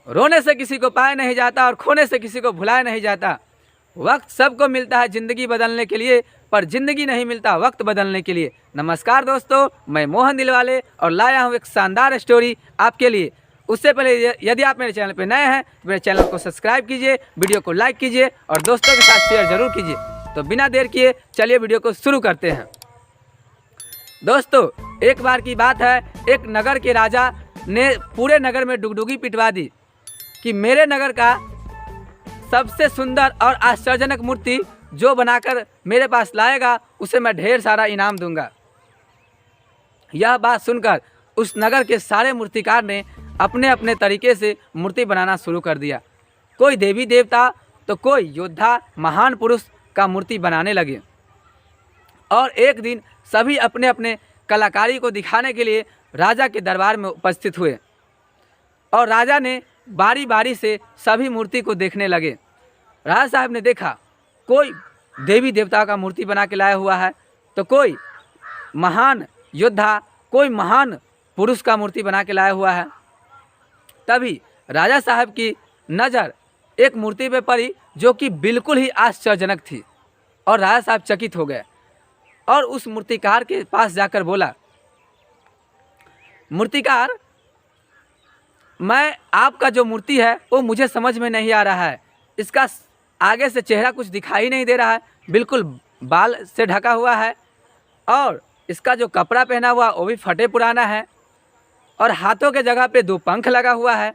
रोने से किसी को पाया नहीं जाता और खोने से किसी को भुलाया नहीं जाता। वक्त सबको मिलता है ज़िंदगी बदलने के लिए, पर ज़िंदगी नहीं मिलता वक्त बदलने के लिए। नमस्कार दोस्तों, मैं मोहन दिलवाले और लाया हूँ एक शानदार स्टोरी आपके लिए। उससे पहले यदि आप मेरे चैनल पर नए हैं तो मेरे चैनल को सब्सक्राइब कीजिए, वीडियो को लाइक कीजिए और दोस्तों के साथ शेयर ज़रूर कीजिए। तो बिना देर किए चलिए वीडियो को शुरू करते हैं। दोस्तों, एक बार की बात है, एक नगर के राजा ने पूरे नगर में डुगडुगी पिटवा दी कि मेरे नगर का सबसे सुंदर और आश्चर्यजनक मूर्ति जो बनाकर मेरे पास लाएगा उसे मैं ढेर सारा इनाम दूंगा। यह बात सुनकर उस नगर के सारे मूर्तिकार ने अपने अपने तरीके से मूर्ति बनाना शुरू कर दिया। कोई देवी देवता तो कोई योद्धा महान पुरुष का मूर्ति बनाने लगे। और एक दिन सभी अपने अपने कलाकारी को दिखाने के लिए राजा के दरबार में उपस्थित हुए और राजा ने बारी बारी से सभी मूर्ति को देखने लगे। राजा साहब ने देखा कोई देवी देवता का मूर्ति बना के लाया हुआ है, तो कोई महान योद्धा, कोई महान पुरुष का मूर्ति बना के लाया हुआ है। तभी राजा साहब की नज़र एक मूर्ति पे पड़ी जो कि बिल्कुल ही आश्चर्यजनक थी और राजा साहब चकित हो गए और उस मूर्तिकार के पास जाकर बोला, मूर्तिकार, मैं आपका जो मूर्ति है वो मुझे समझ में नहीं आ रहा है। इसका आगे से चेहरा कुछ दिखाई नहीं दे रहा है, बिल्कुल बाल से ढका हुआ है और इसका जो कपड़ा पहना हुआ वो भी फटे पुराना है और हाथों के जगह पे 2 पंख लगा हुआ है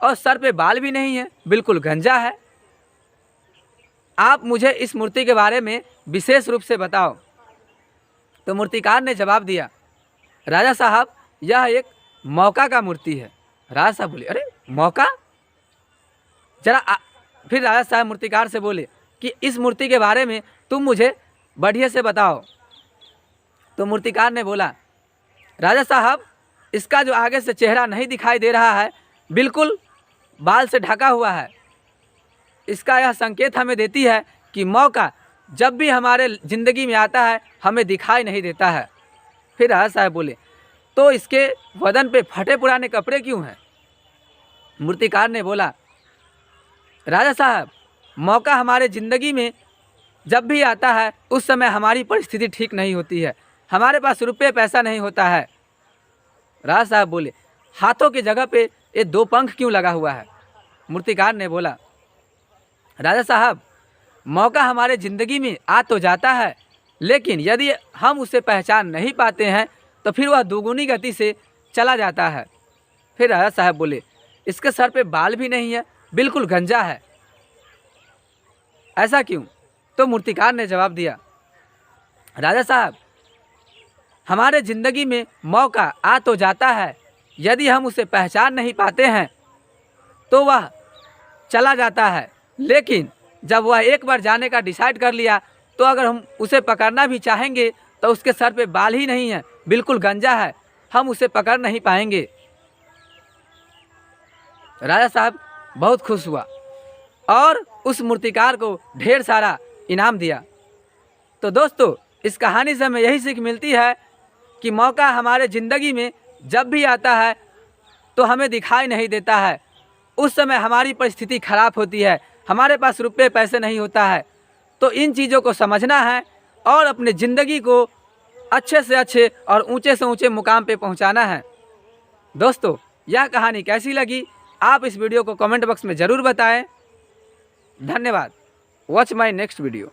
और सर पे बाल भी नहीं है, बिल्कुल गंजा है। आप मुझे इस मूर्ति के बारे में विशेष रूप से बताओ। तो मूर्तिकार ने जवाब दिया, राजा साहब, यह एक मौका का मूर्ति है। राजा साहब बोले, अरे मौका? जरा फिर राजा साहब मूर्तिकार से बोले कि इस मूर्ति के बारे में तुम मुझे बढ़िया से बताओ। तो मूर्तिकार ने बोला, राजा साहब, इसका जो आगे से चेहरा नहीं दिखाई दे रहा है, बिल्कुल बाल से ढका हुआ है। इसका यह संकेत हमें देती है कि मौका जब भी हमारे ज़िंदगी में आता है हमें दिखाई नहीं देता है। फिर राजा साहब बोले, तो इसके बदन पे फटे पुराने कपड़े क्यों हैं? मूर्तिकार ने बोला, राजा साहब, मौका हमारे ज़िंदगी में जब भी आता है उस समय हमारी परिस्थिति ठीक नहीं होती है, हमारे पास रुपये पैसा नहीं होता है। राजा साहब बोले, हाथों की जगह पे ये 2 पंख क्यों लगा हुआ है? मूर्तिकार ने बोला, राजा साहब, मौका हमारे ज़िंदगी में आ तो जाता है, लेकिन यदि हम उसे पहचान नहीं पाते हैं तो फिर वह दुगुनी गति से चला जाता है। फिर राजा साहब बोले, इसके सर पे बाल भी नहीं है, बिल्कुल गंजा है, ऐसा क्यों? तो मूर्तिकार ने जवाब दिया, राजा साहब, हमारे ज़िंदगी में मौका आ तो जाता है, यदि हम उसे पहचान नहीं पाते हैं तो वह चला जाता है, लेकिन जब वह एक बार जाने का डिसाइड कर लिया तो अगर हम उसे पकड़ना भी चाहेंगे तो उसके सर पे बाल ही नहीं है, बिल्कुल गंजा है, हम उसे पकड़ नहीं पाएंगे। राजा साहब बहुत खुश हुआ और उस मूर्तिकार को ढेर सारा इनाम दिया। तो दोस्तों, इस कहानी से हमें यही सीख मिलती है कि मौका हमारे ज़िंदगी में जब भी आता है तो हमें दिखाई नहीं देता है। उस समय हमारी परिस्थिति खराब होती है, हमारे पास रुपये पैसे नहीं होता है। तो इन चीज़ों को समझना है और अपने ज़िंदगी को अच्छे से अच्छे और ऊंचे से ऊंचे मुकाम पे पहुंचाना है। दोस्तों, यह कहानी कैसी लगी आप इस वीडियो को कमेंट बॉक्स में ज़रूर बताएं। धन्यवाद। Watch my next video.